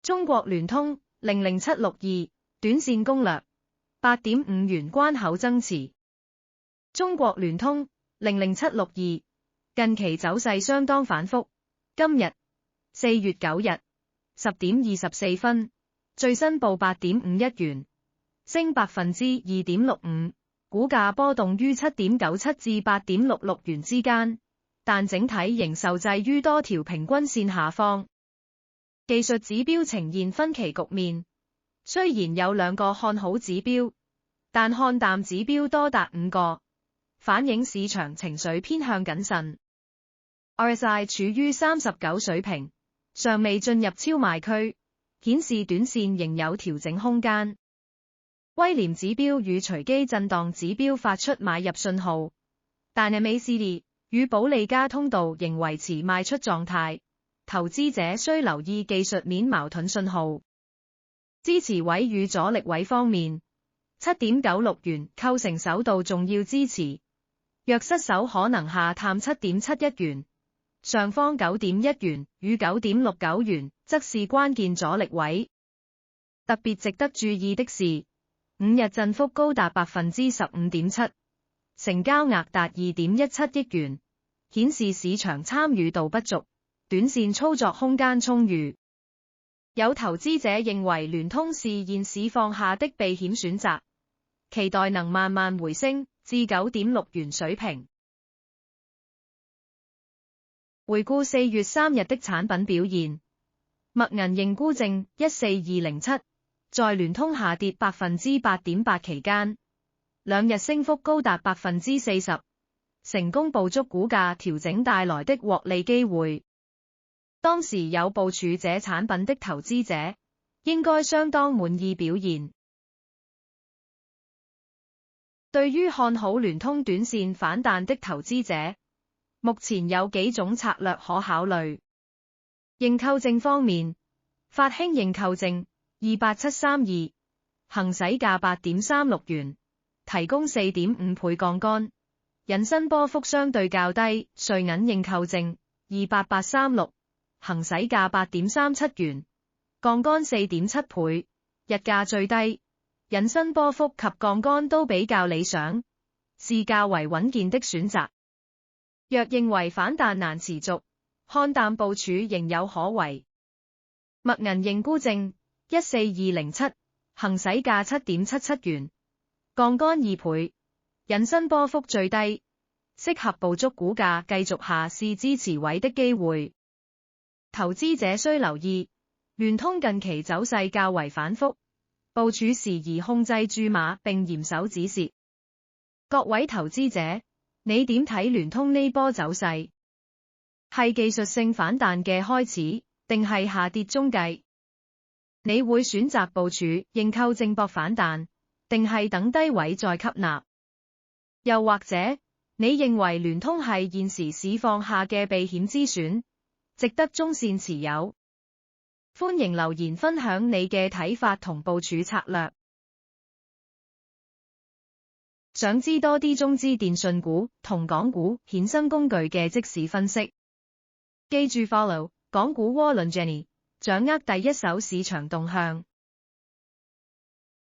中國聯通00762短線攻略 8.5 元關口增持。中國聯通00762近期走勢相當反覆，今日4月9日10點24分最新報 8.51 元，升 2.65%， 股價波動於 7.97 至 8.66 元之間，但整體仍受制於多條平均線下方。技術指標呈現分歧局面，雖然有2個看好指標，但看淡指標多達5個，反映市場情緒偏向謹慎。RSI 處於39水平，尚未進入超賣區，顯示短線仍有調整空間。威廉指標與隨機震盪指標發出買入信號，但MACD 與保利加通道仍維持賣出狀態，投資者需留意技術面矛盾信號。支持位與阻力位方面， 7.96 元構成首度重要支持，若失守可能下探 7.71 元，上方 9.1 元與 9.69 元則是關鍵阻力位。特別值得注意的是，5日振幅高達 15.7%， 成交額達 2.17 億元，顯示市場參與度不足，短線操作空間充裕。有投資者認為聯通是現市況下的避險選擇，期待能慢慢回升至 9.6 元水平。回顧4月3日的產品表現，墨銀認沽證14207在聯通下跌 8.8% 期間，2日升幅高達 40%， 成功捕捉股價調整帶來的獲利機會。當時有部署這產品的投資者，應該相當滿意表現。對於看好聯通短線反彈的投資者，目前有幾種策略可考慮。認購證方面，法興認購證28732，行使價 8.36 元，提供 4.5 倍槓桿，引伸波幅相對較低。瑞銀認購證28836，行使價 8.37 元，槓桿 4.7 倍，日價最低，引伸波幅及槓桿都比較理想，是較為穩健的選擇。若認為反彈難持續，看淡部署仍有可為。墨銀認沽證14207，行使價 7.77 元，槓桿2倍，引伸波幅最低，適合捕捉股價繼續下試支持位的機會。投資者需留意，聯通近期走勢較為反覆，部署時宜控制注碼並嚴守止蝕。各位投資者，你點睇聯通呢波走勢？係技術性反彈嘅開始，定係下跌中繼？你會選擇部署認購證博反彈，定係等低位再吸納？又或者，你認為聯通係現時市況下嘅避險之選，值得中線持有？歡迎留言分享你嘅睇法同部署策略。想知多啲中資電訊股同港股衍生工具嘅即時分析，記住 follow 港股窩輪 Jenny， 掌握第一手市場動向。